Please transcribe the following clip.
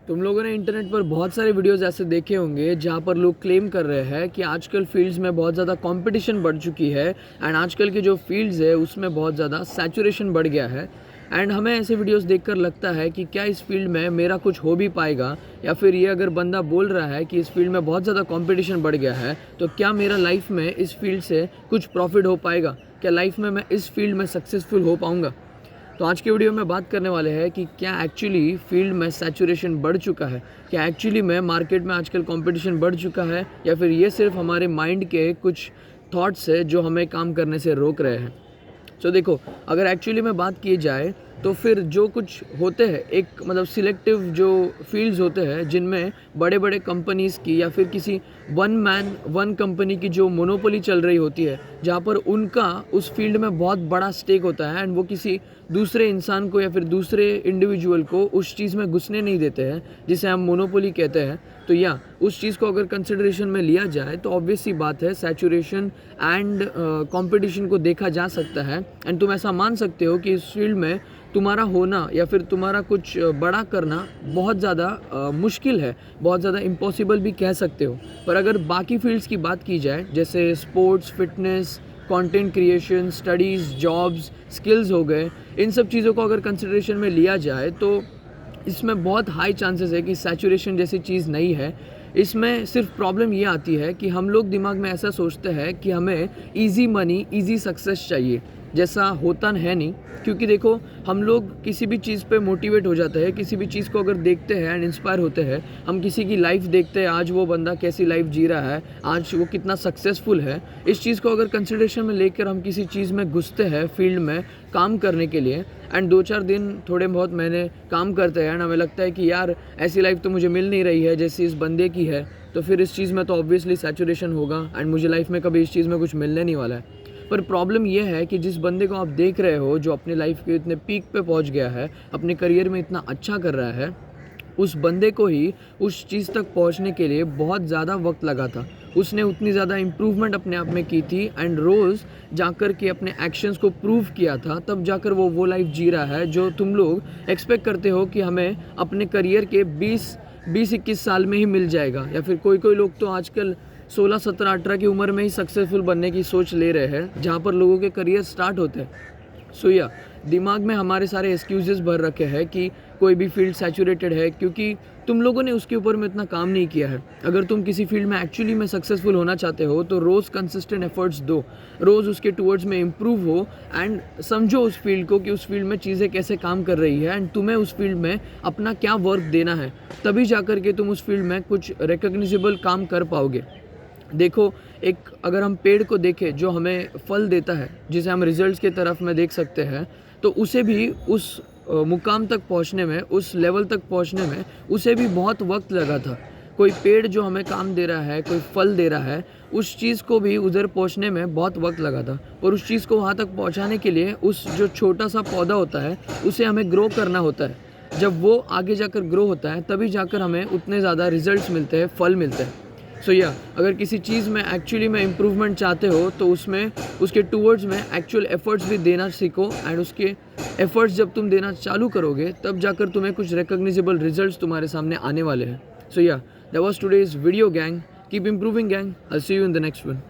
तुम लोगों ने इंटरनेट पर बहुत सारे वीडियोस ऐसे देखे होंगे जहाँ पर लोग क्लेम कर रहे हैं कि आजकल फील्ड्स में बहुत ज़्यादा कंपटीशन बढ़ चुकी है एंड आजकल की जो फील्ड्स है उसमें बहुत ज़्यादा सैचुरेशन बढ़ गया है। एंड हमें ऐसे वीडियोस देखकर लगता है कि क्या इस फील्ड में मेरा कुछ हो भी पाएगा, या फिर ये अगर बंदा बोल रहा है कि इस फील्ड में बहुत ज़्यादा कंपटीशन बढ़ गया है तो क्या मेरा लाइफ में इस फील्ड से कुछ प्रॉफिट हो पाएगा, क्या लाइफ में मैं इस फील्ड में सक्सेसफुल हो पाऊँगा। तो आज के वीडियो में बात करने वाले हैं कि क्या एक्चुअली फील्ड में सैचुरेशन बढ़ चुका है, क्या एक्चुअली में मार्केट में आजकल कंपटीशन बढ़ चुका है, या फिर ये सिर्फ हमारे माइंड के कुछ थॉट्स है जो हमें काम करने से रोक रहे हैं। तो देखो, अगर एक्चुअली में बात की जाए तो फिर जो कुछ होते हैं एक मतलब सिलेक्टिव जो फील्ड्स होते हैं जिनमें बड़े बड़े कंपनीज़ की या फिर किसी वन मैन वन कंपनी की जो मोनोपोली चल रही होती है, जहाँ पर उनका उस फील्ड में बहुत बड़ा स्टेक होता है एंड वो किसी दूसरे इंसान को या फिर दूसरे इंडिविजुअल को उस चीज़ में घुसने नहीं देते हैं, जिसे हम मोनोपोली कहते हैं। तो या उस चीज़ को अगर कंसिडरेशन में लिया जाए तो ऑब्वियस सी बात है सैचुरेशन एंड कंपटीशन को देखा जा सकता है। एंड तुम ऐसा मान सकते हो कि इस फील्ड में तुम्हारा होना या फिर तुम्हारा कुछ बड़ा करना बहुत ज़्यादा मुश्किल है, बहुत ज़्यादा इम्पॉसिबल भी कह सकते हो। पर अगर बाकी फील्ड्स की बात की जाए जैसे sports, fitness, content creation, studies, jobs, skills हो गए, इन सब चीज़ों को अगर कंसिडरेशन में लिया जाए तो इसमें बहुत हाई चांसेस है कि सैचुरेशन जैसी चीज़ नहीं है। इसमें सिर्फ प्रॉब्लम ये आती है कि हम लोग दिमाग में ऐसा सोचते हैं कि हमें इजी मनी, इजी सक्सेस चाहिए, जैसा होता है नहीं। क्योंकि देखो, हम लोग किसी भी चीज़ पे मोटिवेट हो जाते हैं, किसी भी चीज़ को अगर देखते हैं एंड इंस्पायर होते हैं, हम किसी की लाइफ देखते हैं, आज वो बंदा कैसी लाइफ जी रहा है, आज वो कितना सक्सेसफुल है, इस चीज़ को अगर कंसिडरेशन में लेकर हम किसी चीज़ में घुसते हैं फील्ड में काम करने के लिए एंड 2-4 दिन थोड़े बहुत महीने काम करते हैं एंड हमें लगता है कि यार ऐसी लाइफ तो मुझे मिल नहीं रही है जैसी इस बंदे की है, तो फिर इस चीज़ में तो ऑब्वियसली सैचुरेशन होगा एंड मुझे लाइफ में कभी इस चीज़ में कुछ मिलने नहीं वाला है। पर प्रॉब्लम ये है कि जिस बंदे को आप देख रहे हो जो अपनी लाइफ के इतने पीक पे पहुंच गया है, अपने करियर में इतना अच्छा कर रहा है, उस बंदे को ही उस चीज़ तक पहुंचने के लिए बहुत ज़्यादा वक्त लगा था। उसने उतनी ज़्यादा इम्प्रूवमेंट अपने आप में की थी एंड रोज़ जाकर के अपने एक्शंस को प्रूव किया था, तब जाकर वो लाइफ जी रहा है जो तुम लोग एक्सपेक्ट करते हो कि हमें अपने करियर के 20-21 साल में ही मिल जाएगा, या फिर कोई लोग तो आजकल 16, 17, 18 की उम्र में ही सक्सेसफुल बनने की सोच ले रहे हैं, जहाँ पर लोगों के करियर स्टार्ट होते हैं। सो या दिमाग में हमारे सारे एक्सक्यूजेस भर रखे हैं कि कोई भी फील्ड सैचुरेटेड है क्योंकि तुम लोगों ने उसके ऊपर में इतना काम नहीं किया है। अगर तुम किसी फील्ड में एक्चुअली में सक्सेसफुल होना चाहते हो तो रोज़ कंसिस्टेंट एफर्ट्स दो, रोज़ उसके टूवर्ड्स में इम्प्रूव हो एंड समझो उस फील्ड को कि उस फील्ड में चीज़ें कैसे काम कर रही है एंड तुम्हें उस फील्ड में अपना क्या वर्क देना है, तभी जाकर के तुम उस फील्ड में कुछ रिकग्निजेबल काम कर पाओगे। देखो, एक अगर हम पेड़ को देखें जो हमें फल देता है, जिसे हम रिजल्ट्स के तरफ में देख सकते हैं, तो उसे भी उस मुकाम तक पहुंचने में, उस लेवल तक पहुंचने में उसे भी बहुत वक्त लगा था। कोई पेड़ जो हमें काम दे रहा है, कोई फल दे रहा है, उस चीज़ को भी उधर पहुंचने में बहुत वक्त लगा था। और उस चीज़ को वहाँ तक पहुँचाने के लिए उस जो छोटा सा पौधा होता है उसे हमें ग्रो करना होता है। जब वो आगे जाकर ग्रो होता है तभी जाकर हमें उतने ज़्यादा रिजल्ट्स मिलते हैं, फल मिलते हैं। सो या अगर किसी चीज़ में एक्चुअली में इम्प्रूवमेंट चाहते हो तो उसमें उसके टूवर्ड्स में एक्चुअल एफर्ट्स भी देना सीखो एंड उसके एफर्ट्स जब तुम देना चालू करोगे तब जाकर तुम्हें कुछ रिकॉग्निजेबल रिजल्ट्स तुम्हारे सामने आने वाले हैं। So yeah that was today's video gang. Keep improving gang. I see you in the next one.